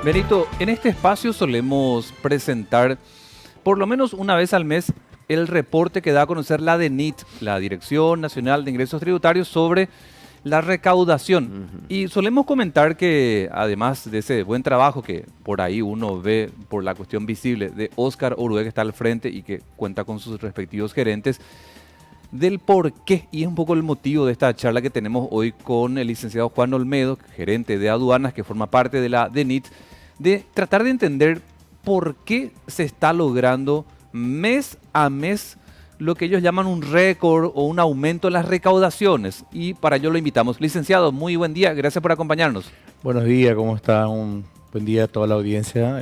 Benito, en este espacio solemos presentar por lo menos una vez al mes el reporte que da a conocer la DENIT, la Dirección Nacional de Ingresos Tributarios, sobre la recaudación. Y solemos comentar que además de ese buen trabajo que por ahí uno ve por la cuestión visible de Óscar Orué, que está al frente y que cuenta con sus respectivos gerentes, del por qué, y es un poco el motivo de esta charla que tenemos hoy con el licenciado Juan Olmedo, gerente de aduanas, que forma parte de la DENIT, de tratar de entender por qué se está logrando mes a mes lo que ellos llaman un récord o un aumento en las recaudaciones. Y para ello lo invitamos. Licenciado, muy buen día, gracias por acompañarnos. Buenos días, ¿cómo está? Un buen día a toda la audiencia.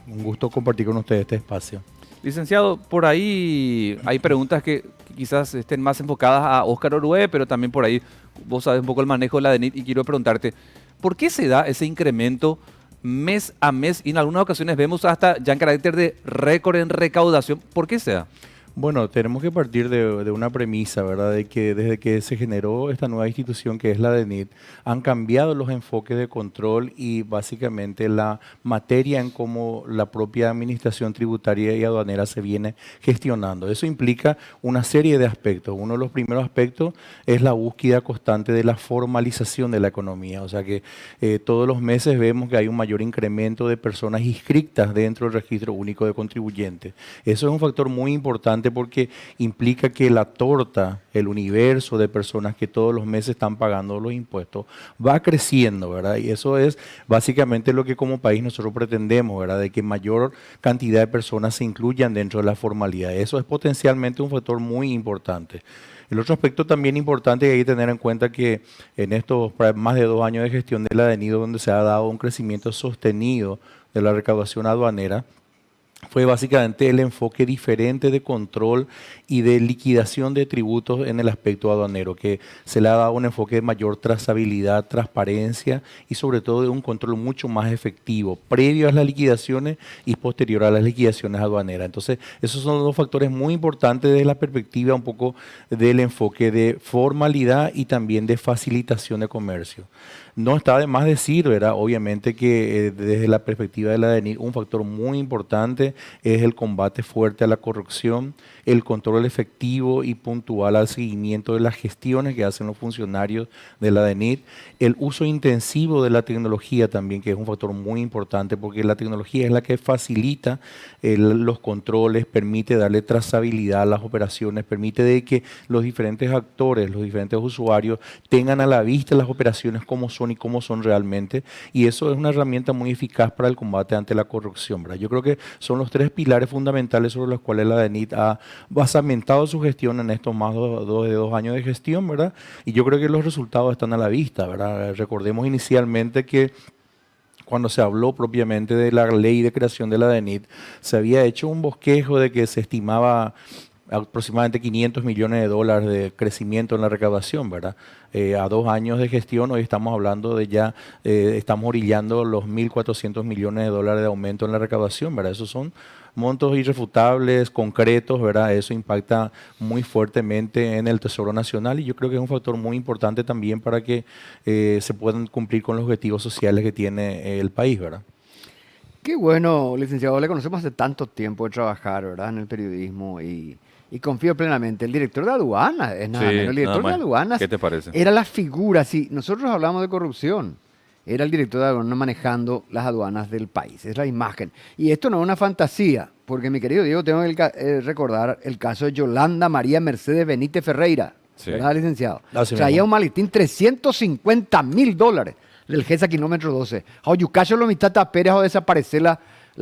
Un gusto compartir con ustedes este espacio. Licenciado, por ahí hay preguntas que quizás estén más enfocadas a Óscar Orué, pero también por ahí vos sabes un poco el manejo de la DENIT y quiero preguntarte, ¿por qué se da ese incremento mes a mes? Y en algunas ocasiones vemos hasta ya en carácter de récord en recaudación. ¿Por qué se da? Bueno, tenemos que partir de una premisa, ¿verdad? De que desde que se generó esta nueva institución que es la DENIT, han cambiado los enfoques de control y básicamente la materia en cómo la propia administración tributaria y aduanera se viene gestionando. Eso implica una serie de aspectos. Uno de los primeros aspectos es la búsqueda constante de la formalización de la economía. O sea que todos los meses vemos que hay un mayor incremento de personas inscritas dentro del registro único de contribuyentes. Eso es un factor muy importante porque implica que la torta, el universo de personas que todos los meses están pagando los impuestos, va creciendo, ¿verdad? Y eso es básicamente lo que como país nosotros pretendemos, ¿verdad? De que mayor cantidad de personas se incluyan dentro de la formalidad. Eso es potencialmente un factor muy importante. El otro aspecto también importante que hay que tener en cuenta que en estos más de 2 años de gestión de la DENIT, donde se ha dado un crecimiento sostenido de la recaudación aduanera, fue básicamente el enfoque diferente de control y de liquidación de tributos en el aspecto aduanero, que se le ha dado un enfoque de mayor trazabilidad, transparencia y sobre todo de un control mucho más efectivo, previo a las liquidaciones y posterior a las liquidaciones aduaneras. Entonces, esos son dos factores muy importantes desde la perspectiva un poco del enfoque de formalidad y también de facilitación de comercio. No está de más decir, ¿verdad? Obviamente que desde la perspectiva de la DENIT, un factor muy importante es el combate fuerte a la corrupción, el control efectivo y puntual al seguimiento de las gestiones que hacen los funcionarios de la DENIT, el uso intensivo de la tecnología también, que es un factor muy importante porque la tecnología es la que facilita los controles, permite darle trazabilidad a las operaciones, permite de que los diferentes actores, los diferentes usuarios tengan a la vista las operaciones como son y cómo son realmente, y eso es una herramienta muy eficaz para el combate ante la corrupción, ¿verdad? Yo creo que son los 3 pilares fundamentales sobre los cuales la DENIT ha basamentado su gestión en estos más de 2 años de gestión, ¿verdad? Y yo creo que los resultados están a la vista, ¿verdad? Recordemos inicialmente que cuando se habló propiamente de la ley de creación de la DENIT, se había hecho un bosquejo de que se estimaba aproximadamente 500 millones de dólares de crecimiento en la recaudación, ¿verdad? A 2 años de gestión, hoy estamos hablando de ya, estamos orillando los 1.400 millones de dólares de aumento en la recaudación, ¿verdad? Esos son montos irrefutables, concretos, ¿verdad? Eso impacta muy fuertemente en el Tesoro Nacional y yo creo que es un factor muy importante también para que se puedan cumplir con los objetivos sociales que tiene el país, ¿verdad? Qué bueno, licenciado, le conocemos hace tanto tiempo de trabajar, ¿verdad? En el periodismo y confío plenamente. El director de aduanas, es nada Sí, menos. El director nada de más. aduanas ¿Qué te parece? era la figura, si nosotros hablamos de corrupción, era el director de aduanas manejando las aduanas del país, es la imagen. Y esto no es una fantasía, porque mi querido Diego, tengo que recordar el caso de Yolanda María Mercedes Benítez Ferreira, Sí. ¿verdad, licenciado? Así Traía mismo. un maletín, $350.000 del GESA kilómetro 12. Oyucacho lo mitad Pérez o desaparecer la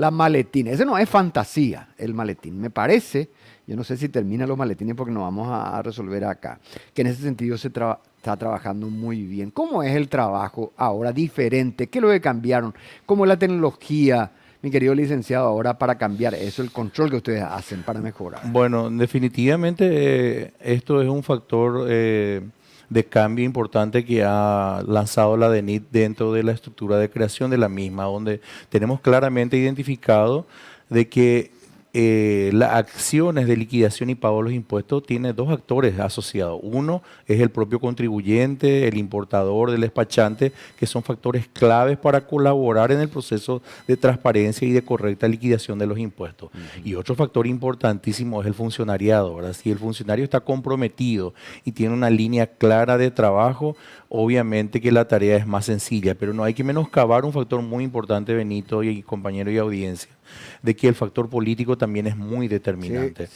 maletín. Ese no es fantasía, el maletín. Me parece, yo no sé si termina los maletines porque no vamos a resolver acá, que en ese sentido está trabajando muy bien. ¿Cómo es el trabajo ahora diferente? ¿Qué es lo que cambiaron? ¿Cómo es la tecnología, mi querido licenciado, ahora para cambiar eso, el control que ustedes hacen para mejorar? Bueno, definitivamente esto es un factor de cambio importante que ha lanzado la DENIT dentro de la estructura de creación de la misma, donde tenemos claramente identificado de que las acciones de liquidación y pago de los impuestos tiene dos actores asociados. Uno es el propio contribuyente, el importador, el despachante, que son factores claves para colaborar en el proceso de transparencia y de correcta liquidación de los impuestos. Y otro factor importantísimo es el funcionariado, ¿verdad? Si el funcionario está comprometido y tiene una línea clara de trabajo, obviamente que la tarea es más sencilla, pero no hay que menoscabar un factor muy importante, Benito y compañero y audiencia, de que el factor político también es muy determinante.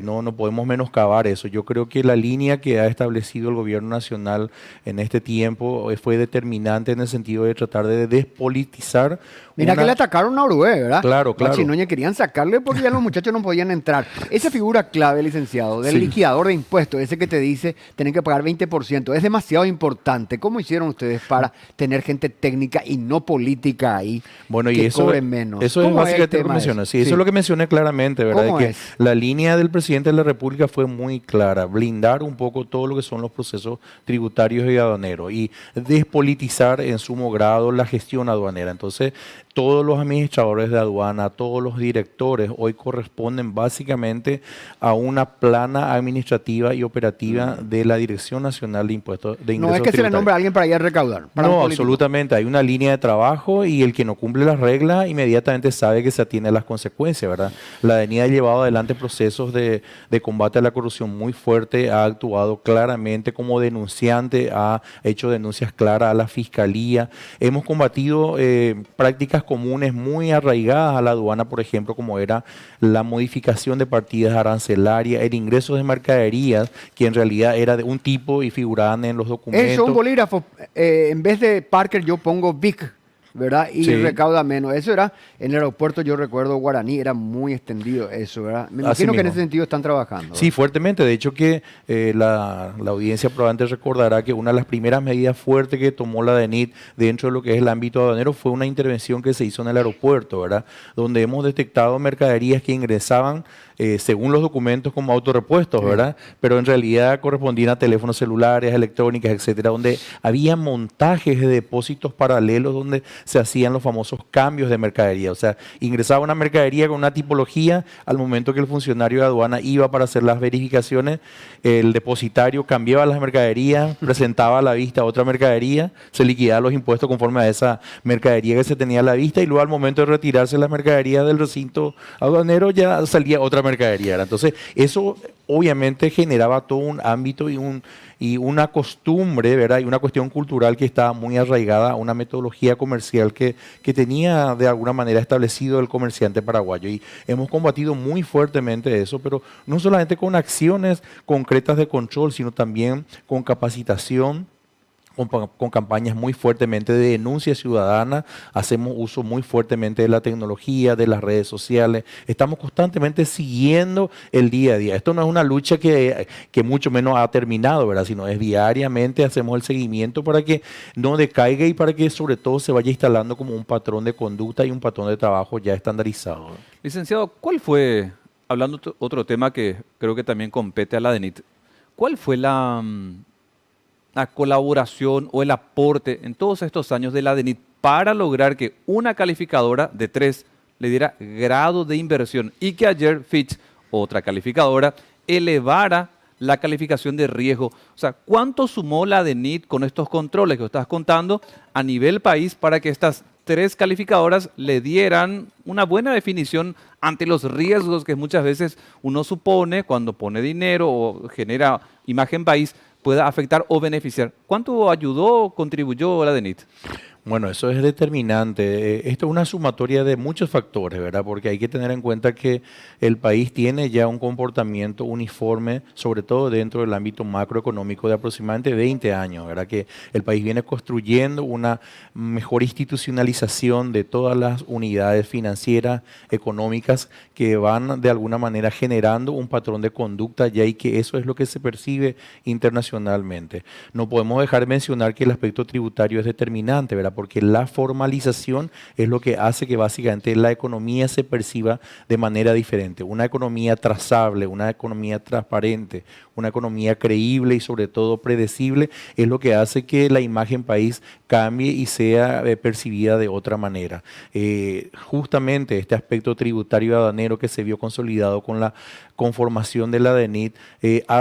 No podemos menoscabar eso. Yo creo que la línea que ha establecido el gobierno nacional en este tiempo fue determinante en el sentido de tratar de despolitizar. Mira que le atacaron a Orué, ¿verdad? Claro, claro. A Chinoña querían sacarle porque ya los muchachos no podían entrar. Esa figura clave, licenciado, del liquidador de impuestos, ese que te dice tienen que pagar 20%, es demasiado importante. ¿Cómo hicieron ustedes para tener gente técnica y no política ahí bueno, que y eso, cobren menos? Eso es básicamente lo que mencionas. Sí, eso es lo que mencioné claramente, ¿verdad? ¿Cómo que es? la línea del presidente de la República fue muy clara, blindar un poco todo lo que son los procesos tributarios y aduaneros y despolitizar en sumo grado la gestión aduanera. Entonces, todos los administradores de aduana, todos los directores hoy corresponden básicamente a una plana administrativa y operativa de la Dirección Nacional de Impuestos de Ingresos No es que se le nombre a alguien para ir a recaudar. Para no, absolutamente. Hay una línea de trabajo y el que no cumple las reglas inmediatamente sabe que se atiene a las consecuencias, ¿verdad? La DENIT ha llevado adelante procesos de combate a la corrupción muy fuerte, ha actuado claramente como denunciante, ha hecho denuncias claras a la Fiscalía. Hemos combatido prácticas comunes muy arraigadas a la aduana, por ejemplo, como era la modificación de partidas arancelarias, el ingreso de mercaderías, que en realidad era de un tipo y figuraban en los documentos. Eso, un bolígrafo, en vez de Parker yo pongo Vic, ¿verdad? Y recauda menos. Eso era, en el aeropuerto yo recuerdo Guaraní, era muy extendido eso, ¿verdad? Me imagino que en ese sentido están trabajando, ¿verdad? Sí, fuertemente. De hecho que la audiencia probablemente recordará que una de las primeras medidas fuertes que tomó la DENIT dentro de lo que es el ámbito aduanero fue una intervención que se hizo en el aeropuerto, ¿verdad? Donde hemos detectado mercaderías que ingresaban según los documentos como autorrepuestos, ¿verdad? Pero en realidad correspondían a teléfonos celulares, electrónicas, etcétera, donde había montajes de depósitos paralelos donde se hacían los famosos cambios de mercadería. O sea, ingresaba una mercadería con una tipología, al momento que el funcionario de aduana iba para hacer las verificaciones, el depositario cambiaba las mercaderías, presentaba a la vista otra mercadería, se liquidaban los impuestos conforme a esa mercadería que se tenía a la vista y luego al momento de retirarse las mercaderías del recinto aduanero ya salía otra mercadería. Entonces, eso obviamente generaba todo un ámbito y una costumbre, ¿verdad? Y una cuestión cultural que estaba muy arraigada a una metodología comercial que tenía de alguna manera establecido el comerciante paraguayo. Y hemos combatido muy fuertemente eso, pero no solamente con acciones concretas de control, sino también con capacitación, con campañas muy fuertemente de denuncia ciudadana, hacemos uso muy fuertemente de la tecnología, de las redes sociales, estamos constantemente siguiendo el día a día. Esto no es una lucha que mucho menos ha terminado, ¿verdad? Sino es diariamente hacemos el seguimiento para que no decaiga y para que sobre todo se vaya instalando como un patrón de conducta y un patrón de trabajo ya estandarizado. Licenciado, ¿cuál fue, hablando otro tema que creo que también compete a la DENIT, cuál fue la colaboración o el aporte en todos estos años de la DENIT para lograr que una calificadora de 3 le diera grado de inversión y que ayer Fitch, otra calificadora, elevara la calificación de riesgo? O sea, ¿cuánto sumó la DENIT con estos controles que estás contando a nivel país para que estas 3 calificadoras le dieran una buena definición ante los riesgos que muchas veces uno supone cuando pone dinero o genera imagen país pueda afectar o beneficiar? ¿Cuánto ayudó, contribuyó la DENIT? Bueno, eso es determinante. Esto es una sumatoria de muchos factores, ¿verdad? Porque hay que tener en cuenta que el país tiene ya un comportamiento uniforme, sobre todo dentro del ámbito macroeconómico de aproximadamente 20 años, ¿verdad? Que el país viene construyendo una mejor institucionalización de todas las unidades financieras, económicas, que van de alguna manera generando un patrón de conducta ya y que eso es lo que se percibe internacionalmente. No podemos dejar de mencionar que el aspecto tributario es determinante, ¿verdad? Porque la formalización es lo que hace que básicamente la economía se perciba de manera diferente. Una economía trazable, una economía transparente, una economía creíble y sobre todo predecible es lo que hace que la imagen país cambie y sea percibida de otra manera. Justamente este aspecto tributario y aduanero que se vio consolidado con la conformación de la DENIT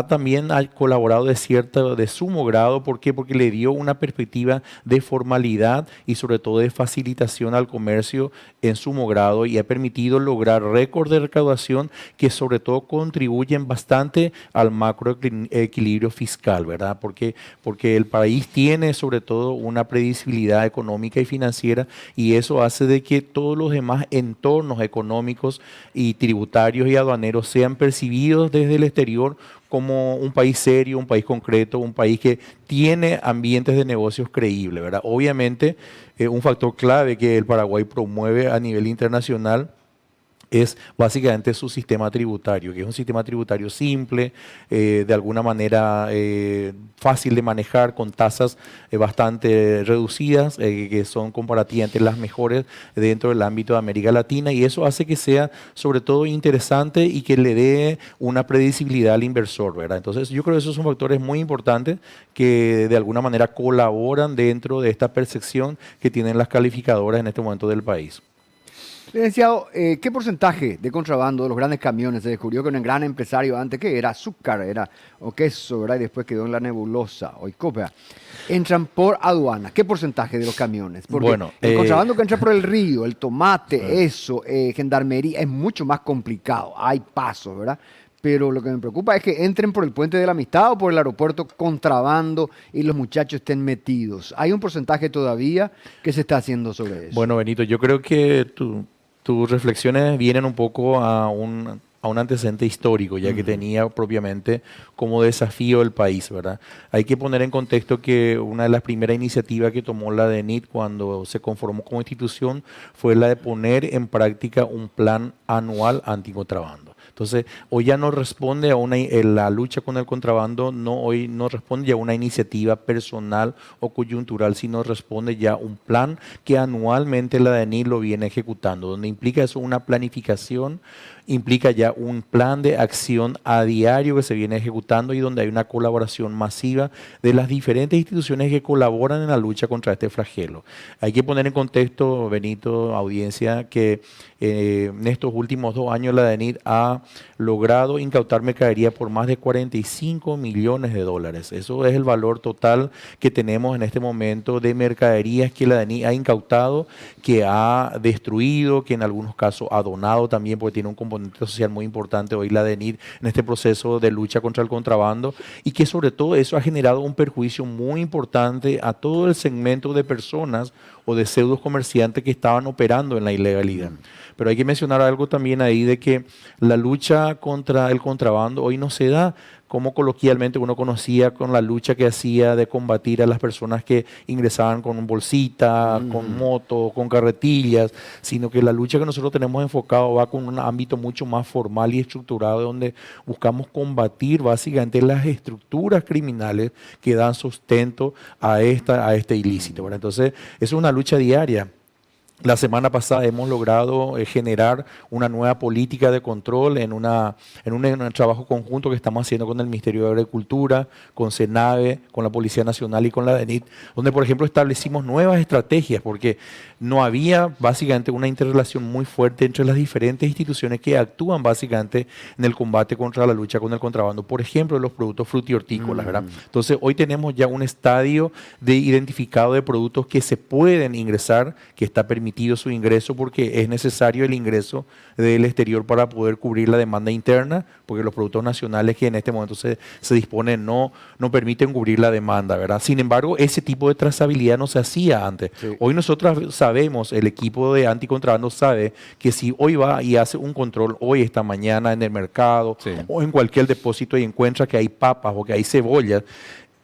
también ha colaborado de sumo grado. ¿Por qué? Porque le dio una perspectiva de formalidad y sobre todo de facilitación al comercio en sumo grado y ha permitido lograr récord de recaudación que sobre todo contribuyen bastante al macroequilibrio fiscal, ¿verdad? Porque el país tiene sobre todo una previsibilidad económica y financiera y eso hace de que todos los demás entornos económicos y tributarios y aduaneros sean percibidos desde el exterior como un país serio, un país concreto, un país que tiene ambientes de negocios creíbles, ¿verdad? Obviamente, un factor clave que el Paraguay promueve a nivel internacional es básicamente su sistema tributario, que es un sistema tributario simple, de alguna manera fácil de manejar, con tasas bastante reducidas, que son comparativamente las mejores dentro del ámbito de América Latina, y eso hace que sea sobre todo interesante y que le dé una predecibilidad al inversor, ¿verdad? Entonces yo creo que esos son factores muy importantes que de alguna manera colaboran dentro de esta percepción que tienen las calificadoras en este momento del país. Licenciado, ¿qué porcentaje de contrabando de los grandes camiones se descubrió que un gran empresario antes, que era azúcar, o queso, ¿verdad? Y después quedó en la nebulosa, o copia, entran por aduana? ¿Qué porcentaje de los camiones? Porque Bueno, el contrabando que entra por el río, el tomate, gendarmería, es mucho más complicado. Hay pasos, ¿verdad? Pero lo que me preocupa es que entren por el Puente de la Amistad o por el aeropuerto contrabando y los muchachos estén metidos. ¿Hay un porcentaje todavía que se está haciendo sobre eso? Bueno, Benito, yo creo que tus reflexiones vienen un poco a un antecedente histórico, ya que tenía propiamente como desafío el país, ¿verdad? Hay que poner en contexto que una de las primeras iniciativas que tomó la DENIT cuando se conformó como institución fue la de poner en práctica un plan anual anticontrabando. Entonces, hoy ya no responde la lucha con el contrabando, hoy no responde ya a una iniciativa personal o coyuntural, sino responde ya a un plan que anualmente la DENIT lo viene ejecutando, donde implica eso una planificación, implica ya un plan de acción a diario que se viene ejecutando y donde hay una colaboración masiva de las diferentes instituciones que colaboran en la lucha contra este flagelo. Hay que poner en contexto, Benito, audiencia, que en estos últimos 2 años la DENIT ha logrado incautar mercadería por más de 45 millones de dólares. Eso es el valor total que tenemos en este momento de mercaderías que la DENIT ha incautado, que ha destruido, que en algunos casos ha donado también, porque tiene un componente social muy importante hoy la DENIT en este proceso de lucha contra el contrabando, y que sobre todo eso ha generado un perjuicio muy importante a todo el segmento de personas o de pseudos comerciantes que estaban operando en la ilegalidad. Pero hay que mencionar algo también ahí de que la lucha contra el contrabando hoy no se da como coloquialmente uno conocía con la lucha que hacía de combatir a las personas que ingresaban con bolsita, con moto, con carretillas, sino que la lucha que nosotros tenemos enfocado va con un ámbito mucho más formal y estructurado, donde buscamos combatir básicamente las estructuras criminales que dan sustento a este ilícito, ¿verdad? Entonces, eso es una lucha diaria. La semana pasada hemos logrado generar una nueva política de control en un trabajo conjunto que estamos haciendo con el Ministerio de Agricultura, con CENAVE, con la Policía Nacional y con la DENIT, donde, por ejemplo, establecimos nuevas estrategias, porque no había básicamente una interrelación muy fuerte entre las diferentes instituciones que actúan básicamente en el combate contra la lucha con el contrabando. Por ejemplo, los productos frutícolas, ¿verdad? Entonces, hoy tenemos ya un estadio de identificado de productos que se pueden ingresar, que está permitido su ingreso porque es necesario el ingreso del exterior para poder cubrir la demanda interna, porque los productos nacionales que en este momento se disponen no permiten cubrir la demanda, ¿verdad? Sin embargo, ese tipo de trazabilidad no se hacía antes. Sí. Hoy nosotros sabemos, el equipo de anticontrabando sabe que si hoy va y hace un control hoy, esta mañana en el mercado o en cualquier depósito y encuentra que hay papas o que hay cebollas,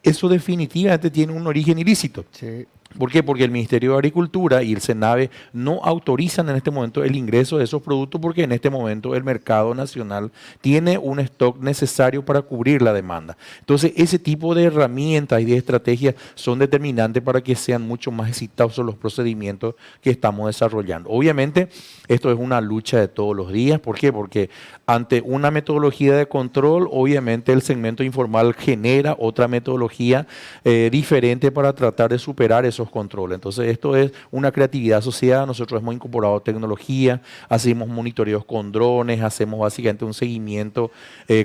eso definitivamente tiene un origen ilícito. Sí. ¿Por qué? Porque el Ministerio de Agricultura y el SENAVE no autorizan en este momento el ingreso de esos productos porque en este momento el mercado nacional tiene un stock necesario para cubrir la demanda. Entonces, ese tipo de herramientas y de estrategias son determinantes para que sean mucho más exitosos los procedimientos que estamos desarrollando. Obviamente, esto es una lucha de todos los días. ¿Por qué? Porque ante una metodología de control, obviamente el segmento informal genera otra metodología diferente para tratar de superar esos controles. Entonces, esto es una creatividad asociada. Nosotros hemos incorporado tecnología, hacemos monitoreos con drones, hacemos básicamente un seguimiento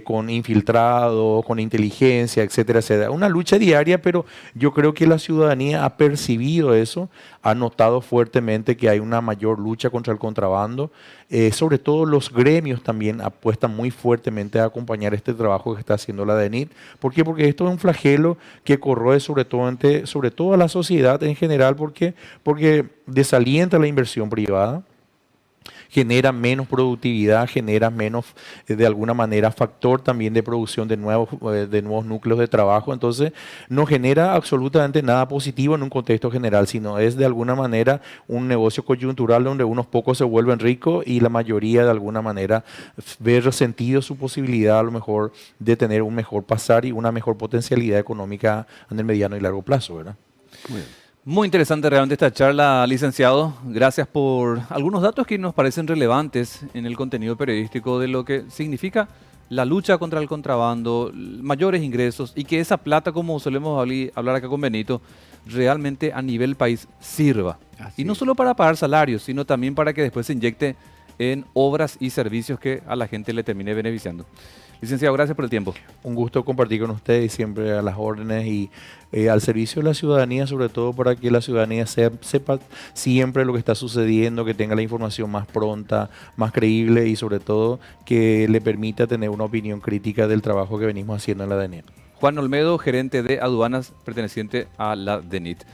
con infiltrados, con inteligencia, etcétera, etcétera. Una lucha diaria, pero yo creo que la ciudadanía ha percibido eso, ha notado fuertemente que hay una mayor lucha contra el contrabando. Sobre todo los gremios también apuestan muy fuertemente a acompañar este trabajo que está haciendo la DENIT. ¿Por qué? Porque esto es un flagelo que corroe sobre todo a la sociedad en general, porque desalienta la inversión privada, genera menos productividad, genera menos, de alguna manera, factor también de producción de nuevos núcleos de trabajo. Entonces, no genera absolutamente nada positivo en un contexto general, sino es de alguna manera un negocio coyuntural donde unos pocos se vuelven ricos y la mayoría de alguna manera ve resentido su posibilidad a lo mejor de tener un mejor pasar y una mejor potencialidad económica en el mediano y largo plazo, ¿verdad? Muy bien. Muy interesante realmente esta charla, licenciado. Gracias por algunos datos que nos parecen relevantes en el contenido periodístico de lo que significa la lucha contra el contrabando, mayores ingresos y que esa plata, como solemos hablar acá con Benito, realmente a nivel país sirva. Así Y no es. solo para pagar salarios, sino también para que después se inyecte en obras y servicios que a la gente le termine beneficiando. Licenciado, gracias por el tiempo. Un gusto compartir con ustedes y siempre a las órdenes y al servicio de la ciudadanía, sobre todo para que la ciudadanía sepa siempre lo que está sucediendo, que tenga la información más pronta, más creíble y sobre todo que le permita tener una opinión crítica del trabajo que venimos haciendo en la DENIT. Juan Olmedo, gerente de aduanas perteneciente a la DENIT.